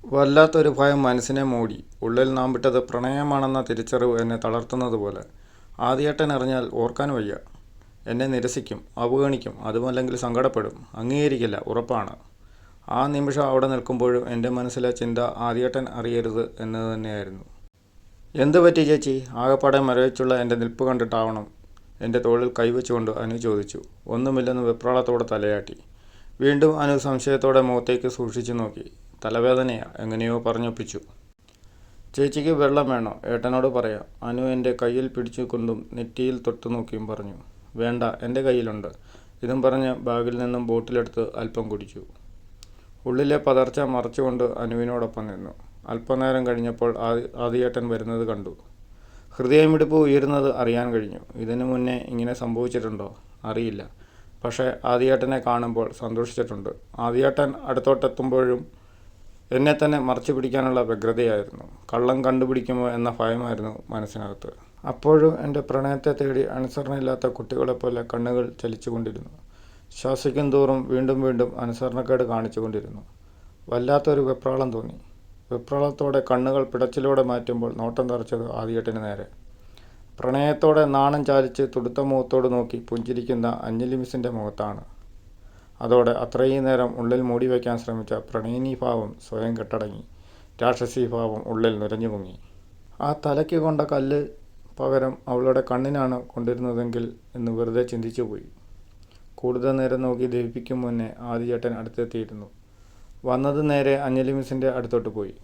വല്ലാത്തൊരു ഭയം മനസ്സിനെ മൂടി. ഉള്ളിൽ നാം വിട്ടത് പ്രണയമാണെന്ന തിരിച്ചറിവ് എന്നെ തളർത്തുന്നതുപോലെ. ആദിയേട്ടൻ അറിഞ്ഞാൽ ഓർക്കാൻ വയ്യ. എന്നെ നിരസിക്കും, അവഗണിക്കും, അതുമല്ലെങ്കിൽ സങ്കടപ്പെടും. അംഗീകരിക്കില്ല, ഉറപ്പാണ്. ആ നിമിഷം അവിടെ നിൽക്കുമ്പോഴും എൻ്റെ മനസ്സിലെ ചിന്ത ആദിയേട്ടൻ അറിയരുത് എന്നത് തന്നെയായിരുന്നു. എന്തു പറ്റി ചേച്ചി? ആകപ്പാടെ മരവിച്ചുള്ള എൻ്റെ നിൽപ്പ് കണ്ടിട്ടാവണം. എൻ്റെ തോളിൽ കൈവച്ചുകൊണ്ട് അനു ചോദിച്ചു. ഒന്നുമില്ലെന്ന് വെപ്രാളത്തോടെ തലയാട്ടി. വീണ്ടും അനു സംശയത്തോടെ മുഖത്തേക്ക് സൂക്ഷിച്ചു നോക്കി. തലവേദനയാ, എങ്ങനെയോ പറഞ്ഞൊപ്പിച്ചു. ചേച്ചിക്ക് വെള്ളം വേണോ? ഏട്ടനോട് പറയാം. അനു എൻ്റെ കയ്യിൽ പിടിച്ചുകൊണ്ടും നെറ്റിയിൽ തൊട്ടു നോക്കിയും പറഞ്ഞു. വേണ്ട, എൻ്റെ കയ്യിലുണ്ട്. ഇതും പറഞ്ഞ് ബാഗിൽ നിന്നും ബോട്ടിലെടുത്ത് അല്പം കുടിച്ചു. ഉള്ളിലെ പതർച്ച മറച്ചുകൊണ്ട് അനുവിനോടൊപ്പം നിന്നു. അല്പനേരം കഴിഞ്ഞപ്പോൾ ആദിയേട്ടൻ വരുന്നത് കണ്ടു. ഹൃദയമിടിപ്പ് ഉയരുന്നത് അറിയാൻ കഴിഞ്ഞു. ഇതിനു മുന്നേ ഇങ്ങനെ സംഭവിച്ചിട്ടുണ്ടോ? അറിയില്ല. പക്ഷേ ആദിയേട്ടനെ കാണുമ്പോൾ സന്തോഷിച്ചിട്ടുണ്ട്. ആദിയേട്ടൻ അടുത്തോട്ടെത്തുമ്പോഴും എന്നെ തന്നെ മറച്ചു പിടിക്കാനുള്ള വ്യഗ്രതയായിരുന്നു. കള്ളം കണ്ടുപിടിക്കുമോ എന്ന ഭയമായിരുന്നു മനസ്സിനകത്ത്. അപ്പോഴും എൻ്റെ പ്രണയത്തെ തേടി അനുസരണയില്ലാത്ത കുട്ടികളെപ്പോലെ കണ്ണുകൾ ചലിച്ചുകൊണ്ടിരുന്നു. ശ്വാസിക്കും തോറും വീണ്ടും വീണ്ടും അനുസരണക്കേട് കാണിച്ചുകൊണ്ടിരുന്നു. വല്ലാത്തൊരു വെപ്രാളം തോന്നി. വെപ്രാളത്തോടെ കണ്ണുകൾ പിടച്ചിലൂടെ മാറ്റുമ്പോൾ നോട്ടം തറച്ചത് ആദിയേട്ടന് നേരെ. പ്രണയത്തോടെ നാണം ചാലിച്ച് തുടുത്ത മുഖത്തോട് നോക്കി പുഞ്ചിരിക്കുന്ന അഞ്ജലി മിസ്സിൻ്റെ മുഖത്താണ്. അതോടെ അത്രയും നേരം ഉള്ളിൽ മൂടിവയ്ക്കാൻ ശ്രമിച്ച പ്രണയിനീഭാവം സ്വയം കെട്ടടങ്ങി. രാക്ഷസീഭാവം ഉള്ളിൽ നുരഞ്ഞു പൊങ്ങി. ആ തലയ്ക്ക് കൊണ്ട കല്ല് പകരം അവളുടെ കണ്ണിനാണ് കൊണ്ടിരുന്നതെങ്കിൽ എന്ന് വെറുതെ ചിന്തിച്ചുപോയി. കൂടുതൽ നേരം നോക്കി ദഹിപ്പിക്കും മുന്നേ ആദിചേട്ടൻ അടുത്തെത്തിയിരുന്നു. വന്നത് നേരെ അഞ്ജലി മിസ്സിൻ്റെ അടുത്തോട്ട് പോയി.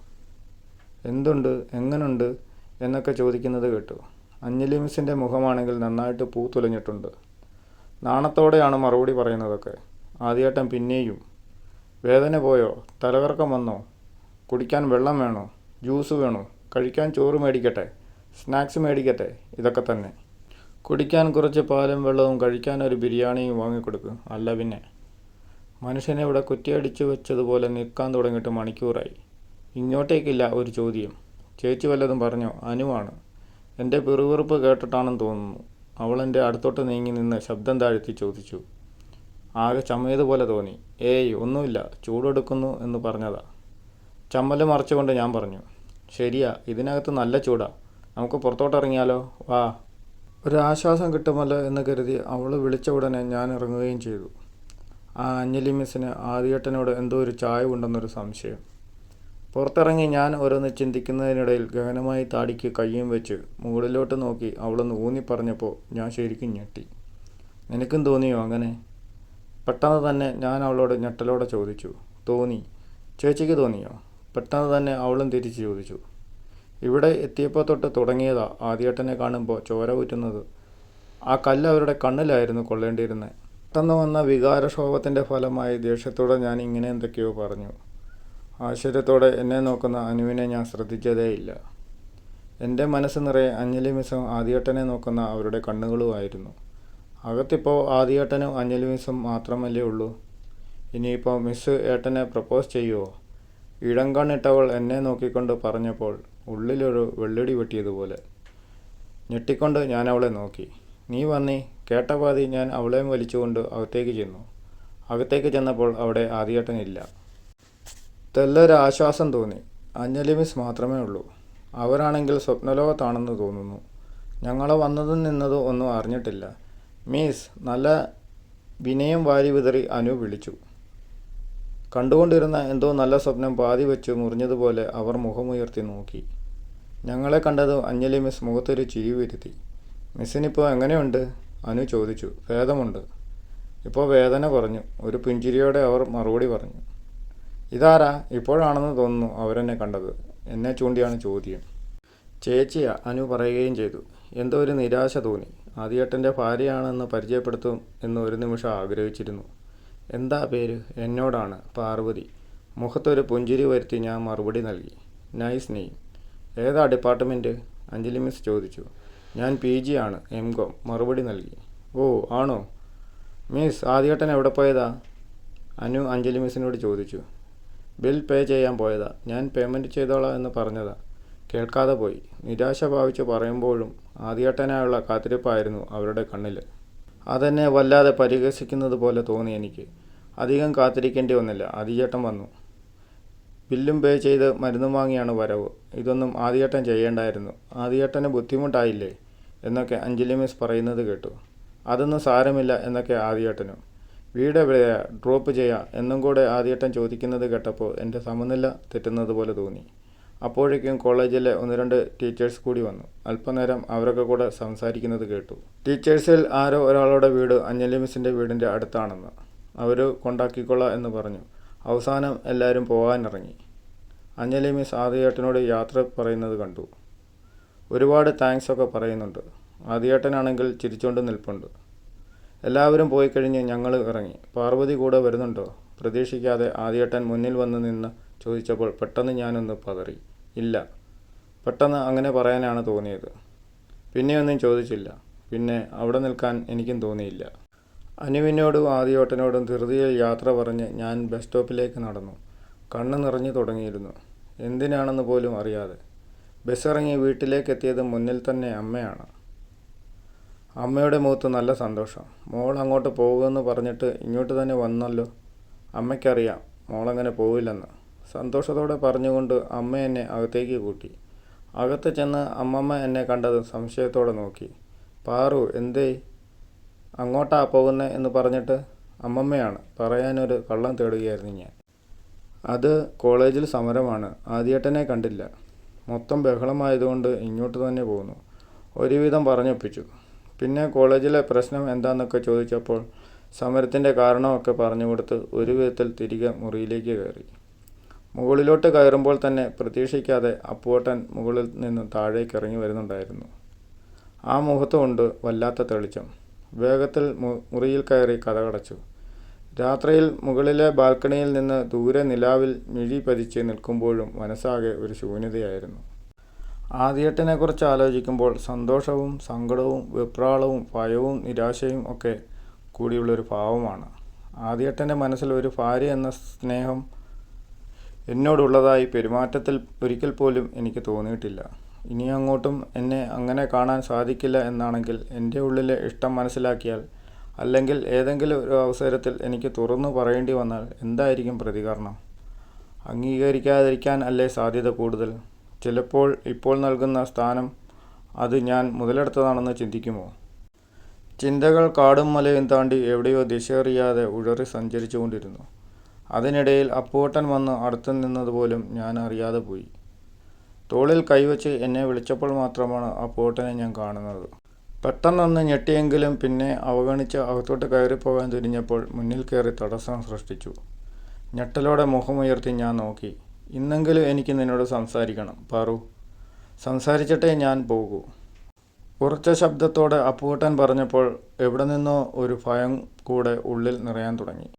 എന്തുണ്ട്, എങ്ങനുണ്ട് എന്നൊക്കെ ചോദിക്കുന്നത് കേട്ടു. അഞ്ജലി മിസ്സിൻ്റെ മുഖമാണെങ്കിൽ നന്നായിട്ട് പൂത്തുലഞ്ഞിട്ടുണ്ട്. നാണത്തോടെയാണ് മറുപടി പറയുന്നതൊക്കെ. ആദിയേട്ടൻ പിന്നെയും. വേദന പോയോ? തലകറക്കം വന്നോ? കുടിക്കാൻ വെള്ളം വേണോ? ജ്യൂസ് വേണോ? കഴിക്കാൻ ചോറ് മേടിക്കട്ടെ? സ്നാക്സ് മേടിക്കട്ടെ? ഇതൊക്കെ തന്നെ. കുടിക്കാൻ കുറച്ച് പാലും വെള്ളവും, കഴിക്കാൻ ഒരു ബിരിയാണിയും വാങ്ങിക്കൊടുക്കും. അല്ല പിന്നെ. മനുഷ്യനെ ഇവിടെ കുറ്റിയടിച്ചു വെച്ചതുപോലെ നിൽക്കാൻ തുടങ്ങിയിട്ട് മണിക്കൂറായി. ഇങ്ങോട്ടേക്കില്ല ഒരു ചോദ്യം. ചേച്ചി വല്ലതും പറഞ്ഞോ? അനുവാണ്. എൻ്റെ പിറുപിറുപ്പ് കേട്ടിട്ടാണെന്ന് തോന്നുന്നു. അവൾ എൻ്റെ അടുത്തോട്ട് നീങ്ങി നിന്ന് ശബ്ദം താഴ്ത്തി ചോദിച്ചു. ആകെ ചമ്മയതുപോലെ തോന്നി. ഏയ് ഒന്നുമില്ല, ചൂടെടുക്കുന്നു എന്ന് പറഞ്ഞതാ. ചമ്മല് മറച്ചുകൊണ്ട് ഞാൻ പറഞ്ഞു. ശരിയാ, ഇതിനകത്ത് നല്ല ചൂടാ. നമുക്ക് പുറത്തോട്ടിറങ്ങിയാലോ? വാ. ഒരാശ്വാസം കിട്ടുമല്ലോ എന്ന് കരുതി അവൾ വിളിച്ച ഉടനെ ഞാൻ ഇറങ്ങുകയും ചെയ്തു. ആ അഞ്ജലി മിസ്സിന് ആദിയേട്ടനോട് എന്തോ ഒരു ചായവുണ്ടെന്നൊരു സംശയം. പുറത്തിറങ്ങി ഞാൻ ഓരോന്ന് ചിന്തിക്കുന്നതിനിടയിൽ ഗഹനമായി താടിക്ക് കയ്യും വെച്ച് മുകളിലോട്ട് നോക്കി അവളൊന്ന് ഊന്നി പറഞ്ഞപ്പോൾ ഞാൻ ശരിക്കും ഞെട്ടി. നിനക്കും തോന്നിയോ അങ്ങനെ? പെട്ടെന്ന് തന്നെ ഞാൻ അവളോട് ഞെട്ടലോടെ ചോദിച്ചു. തോന്നി. ചേച്ചിക്ക് തോന്നിയോ? പെട്ടെന്ന് തന്നെ അവളും തിരിച്ചു ചോദിച്ചു. ഇവിടെ എത്തിയപ്പോൾ തൊട്ട് തുടങ്ങിയതാ ആദിയേട്ടനെ കാണുമ്പോൾ ചോര ഊറ്റുന്നത്. ആ കല്ല് അവരുടെ കണ്ണിലായിരുന്നു കൊള്ളേണ്ടിയിരുന്നത്. പെട്ടെന്ന് വന്ന വികാരക്ഷോഭത്തിൻ്റെ ഫലമായി ദേഷ്യത്തോടെ ഞാൻ ഇങ്ങനെ എന്തൊക്കെയോ പറഞ്ഞു. ആശ്ചര്യത്തോടെ എന്നെ നോക്കുന്ന അനുവിനെ ഞാൻ ശ്രദ്ധിച്ചതേയില്ല. എൻ്റെ മനസ്സ് നിറയെ അഞ്ജലി മിസ്സും ആദിയേട്ടനെ നോക്കുന്ന അവരുടെ കണ്ണുകളുമായിരുന്നു. അകത്തിപ്പോൾ ആദിയേട്ടനും അഞ്ജലി മിസ്സും മാത്രമല്ലേ ഉള്ളൂ. ഇനിയിപ്പോൾ മിസ്സ് ഏട്ടനെ പ്രപ്പോസ് ചെയ്യുമോ? ഇടം കണ്ണിട്ടവൾ എന്നെ നോക്കിക്കൊണ്ട് പറഞ്ഞപ്പോൾ ഉള്ളിലൊരു വെള്ളടി വെട്ടിയതുപോലെ. ഞെട്ടിക്കൊണ്ട് ഞാൻ അവളെ നോക്കി. നീ വന്നേ. കേട്ട പാതി ഞാൻ അവളെയും വലിച്ചുകൊണ്ട് അകത്തേക്ക് ചെന്നു. അകത്തേക്ക് ചെന്നപ്പോൾ അവിടെ ആദിയേട്ടനില്ല. തെല്ലൊരാശ്വാസം തോന്നി. അഞ്ജലി മിസ് മാത്രമേ ഉള്ളൂ. അവരാണെങ്കിൽ സ്വപ്നലോകത്താണെന്ന് തോന്നുന്നു. ഞങ്ങളെ വന്നതും നിന്നതും ഒന്നും അറിഞ്ഞിട്ടില്ല. മീസ്, നല്ല വിനയം വാരി വിതറി അനു വിളിച്ചു. കണ്ടുകൊണ്ടിരുന്ന എന്തോ നല്ല സ്വപ്നം പാതി വെച്ച് മുറിഞ്ഞതുപോലെ അവർ മുഖമുയർത്തി നോക്കി. ഞങ്ങളെ കണ്ടതും അഞ്ജലി മിസ് മുഖത്തൊരു ചിരി വരുത്തി. മിസ്സിനിപ്പോൾ എങ്ങനെയുണ്ട്? അനു ചോദിച്ചു. ഭേദമുണ്ട്. ഇപ്പോൾ വേദന കുറഞ്ഞു. ഒരു പുഞ്ചിരിയോടെ അവർ മറുപടി പറഞ്ഞു. ഇതാരാ? ഇപ്പോഴാണെന്ന് തോന്നുന്നു അവരെന്നെ കണ്ടത്. എന്നെ ചൂണ്ടിയാണ് ചോദ്യം. ചേച്ചിയാ, അനു പറയുകയും ചെയ്തു. എന്തോ ഒരു നിരാശ തോന്നി. ആദിയേട്ടൻ്റെ ഭാര്യയാണെന്ന് പരിചയപ്പെടുത്തും എന്ന് ഒരു നിമിഷം ആഗ്രഹിച്ചിരുന്നു. എന്താ പേര്? എന്നോടാണ്. പാർവതി. മുഖത്തൊരു പുഞ്ചിരി വരുത്തി ഞാൻ മറുപടി നൽകി. Nice name. ഏതാ ഡിപ്പാർട്ട്മെൻറ്റ്? അഞ്ജലി മിസ് ചോദിച്ചു. ഞാൻ PG ആണ്, MCom. മറുപടി നൽകി. ഓ ആണോ? മിസ്, ആദിയേട്ടൻ എവിടെ പോയതാ? അനു അഞ്ജലി മിസ്സിനോട് ചോദിച്ചു. ബിൽ പേ ചെയ്യാൻ പോയതാ. ഞാൻ പേയ്മെൻറ്റ് ചെയ്തോളാം എന്ന് പറഞ്ഞതാ. കേൾക്കാതെ പോയി. നിരാശ ഭാവിച്ച് പറയുമ്പോഴും ആദിയേട്ടനായുള്ള കാത്തിരിപ്പായിരുന്നു അവരുടെ കണ്ണിൽ. അതെന്നെ വല്ലാതെ പരിഹസിക്കുന്നത് പോലെ തോന്നി എനിക്ക്. അധികം കാത്തിരിക്കേണ്ടി വന്നില്ല. ആദിചേട്ടൻ വന്നു. ബില്ലും പേ ചെയ്ത് മരുന്നും വാങ്ങിയാണ് വരവ്. ഇതൊന്നും ആദിയേട്ടൻ ചെയ്യേണ്ടായിരുന്നു. ആദിയേട്ടന് ബുദ്ധിമുട്ടായില്ലേ എന്നൊക്കെ അഞ്ജലി മിസ് പറയുന്നത് കേട്ടു. അതൊന്നും സാരമില്ല എന്നൊക്കെ ആദിയേട്ടനും. വീട് എവിടെയാ, ഡ്രോപ്പ് ചെയ്യാം എന്നും കൂടെ ആദിയേട്ടൻ ചോദിക്കുന്നത് കേട്ടപ്പോൾ എൻ്റെ സമനില തെറ്റുന്നത് പോലെ തോന്നി. അപ്പോഴേക്കും കോളേജിലെ 1-2 ടീച്ചേഴ്സ് കൂടി വന്നു. അല്പനേരം അവരൊക്കെ കൂടെ സംസാരിക്കുന്നത് കേട്ടു. ടീച്ചേഴ്സിൽ ആരോ ഒരാളുടെ വീട് അഞ്ജലി മിസ്സിൻ്റെ വീടിൻ്റെ അടുത്താണെന്ന്. അവർ കൊണ്ടാക്കിക്കൊള്ളാം എന്ന് പറഞ്ഞു. അവസാനം എല്ലാവരും പോകാനിറങ്ങി. അഞ്ജലി മിസ് ആദിയേട്ടനോട് യാത്ര പറയുന്നത് കണ്ടു. ഒരുപാട് താങ്ക്സ് ഒക്കെ പറയുന്നുണ്ട്. ആദിയേട്ടനാണെങ്കിൽ ചിരിച്ചുകൊണ്ട് നിൽപ്പുണ്ട്. എല്ലാവരും പോയി കഴിഞ്ഞ് ഞങ്ങൾ ഇറങ്ങി. പാർവതി കൂടെ വരുന്നുണ്ടോ? പ്രതീക്ഷിക്കാതെ ആദിയേട്ടൻ മുന്നിൽ വന്ന് നിന്ന് ചോദിച്ചപ്പോൾ പെട്ടെന്ന് ഞാനൊന്ന് പതറി. ഇല്ല. പെട്ടെന്ന് അങ്ങനെ പറയാനാണ് തോന്നിയത്. പിന്നെയൊന്നും ചോദിച്ചില്ല. പിന്നെ അവിടെ നിൽക്കാൻ എനിക്കും തോന്നിയില്ല. അനുവിനോടും ആദിയേട്ടനോടും ധൃതിയിൽ യാത്ര പറഞ്ഞ് ഞാൻ ബസ് സ്റ്റോപ്പിലേക്ക് നടന്നു. കണ്ണ് നിറഞ്ഞു തുടങ്ങിയിരുന്നു. എന്തിനാണെന്ന് പോലും അറിയാതെ. ബസ് ഇറങ്ങി വീട്ടിലേക്കെത്തിയത് മുന്നിൽ തന്നെ അമ്മയാണ്. അമ്മയുടെ മുഖത്ത് നല്ല സന്തോഷം. മോൾ അങ്ങോട്ട് പോകുമെന്ന് പറഞ്ഞിട്ട് ഇങ്ങോട്ട് തന്നെ വന്നല്ലോ. അമ്മയ്ക്കറിയാം മോളങ്ങനെ പോവില്ലെന്ന്. സന്തോഷത്തോടെ പറഞ്ഞുകൊണ്ട് അമ്മ എന്നെ അകത്തേക്ക് കൂട്ടി. അകത്ത് ചെന്ന് അമ്മമ്മ എന്നെ കണ്ടത് സംശയത്തോടെ നോക്കി. പാറു, എന്തേ അങ്ങോട്ടാ പോകുന്നേ എന്ന് പറഞ്ഞിട്ട്? അമ്മമ്മയാണ്. പറയാനൊരു കള്ളം തേടുകയായിരുന്നു ഞാൻ. അത് കോളേജിൽ സമരമാണ്. ആദിയേട്ടനെ കണ്ടില്ല. മൊത്തം ബഹളമായതുകൊണ്ട് ഇങ്ങോട്ട് തന്നെ പോന്നു. ഒരുവിധം പറഞ്ഞൊപ്പിച്ചു. പിന്നെ കോളേജിലെ പ്രശ്നം എന്താണെന്നൊക്കെ ചോദിച്ചപ്പോൾ സമരത്തിൻ്റെ കാരണമൊക്കെ പറഞ്ഞു കൊടുത്ത് ഒരു വിധത്തിൽ തിരികെ മുറിയിലേക്ക് കയറി. മുകളിലോട്ട് കയറുമ്പോൾ തന്നെ പ്രതീക്ഷിക്കാതെ അപ്പുവേട്ടൻ മുകളിൽ നിന്ന് താഴേക്ക് ഇറങ്ങി വരുന്നുണ്ടായിരുന്നു. ആ മുഖത്തുകൊണ്ട് വല്ലാത്ത തെളിച്ചം. വേഗത്തിൽ മുറിയിൽ കയറി കതകടച്ചു. രാത്രിയിൽ മുകളിലെ ബാൽക്കണിയിൽ നിന്ന് ദൂരെ നിലാവിൽ മിഴി പതിച്ച് നിൽക്കുമ്പോഴും മനസ്സാകെ ഒരു ശൂന്യതയായിരുന്നു. ആദിയേട്ടനെക്കുറിച്ച് ആലോചിക്കുമ്പോൾ സന്തോഷവും സങ്കടവും വെപ്രാളവും ഭയവും നിരാശയും ഒക്കെ കൂടിയുള്ളൊരു ഭാവമാണ്. ആദിയേട്ടൻ്റെ മനസ്സിൽ ഒരു ഭാര്യ എന്ന സ്നേഹം എന്നോടുള്ളതായി പെരുമാറ്റത്തിൽ ഒരിക്കൽ പോലും എനിക്ക് തോന്നിയിട്ടില്ല. ഇനി അങ്ങോട്ടും എന്നെ അങ്ങനെ കാണാൻ സാധിക്കില്ല എന്നാണെങ്കിൽ എൻ്റെ ഉള്ളിലെ ഇഷ്ടം മനസ്സിലാക്കിയാൽ, അല്ലെങ്കിൽ ഏതെങ്കിലും ഒരു അവസരത്തിൽ എനിക്ക് തുറന്നു പറയേണ്ടി വന്നാൽ എന്തായിരിക്കും പ്രതികരണം? അംഗീകരിക്കാതിരിക്കാൻ അല്ലേ സാധ്യത കൂടുതൽ? ചിലപ്പോൾ ഇപ്പോൾ നൽകുന്ന സ്ഥാനം അത് ഞാൻ മുതലെടുത്തതാണെന്ന് ചിന്തിക്കുമോ? ചിന്തകൾ കാടും മലയും താണ്ടി എവിടെയോ ദിശയറിയാതെ ഉഴറി സഞ്ചരിച്ചു കൊണ്ടിരുന്നു. അതിനിടയിൽ അപ്പുവേട്ടൻ വന്ന് അടുത്ത് നിന്നതുപോലും ഞാൻ അറിയാതെ പോയി. തോളിൽ കൈവച്ച് എന്നെ വിളിച്ചപ്പോൾ മാത്രമാണ് അപ്പുവേട്ടനെ ഞാൻ കാണുന്നത്. പെട്ടെന്നൊന്ന് ഞെട്ടിയെങ്കിലും പിന്നെ അവഗണിച്ച് അകത്തോട്ട് കയറിപ്പോകാൻ തിരിഞ്ഞപ്പോൾ മുന്നിൽ കയറി തടസ്സം സൃഷ്ടിച്ചു. ഞെട്ടലോടെ മുഖമുയർത്തി ഞാൻ നോക്കി. ഇന്നെങ്കിലും എനിക്ക് നിന്നോട് സംസാരിക്കണം പാറു. സംസാരിച്ചിട്ടേ ഞാൻ പോകൂ. ഉറച്ച ശബ്ദത്തോടെ അപ്പുവേട്ടൻ പറഞ്ഞപ്പോൾ എവിടെ നിന്നോ ഒരു ഭയം കൂടെ ഉള്ളിൽ നിറയാൻ തുടങ്ങി.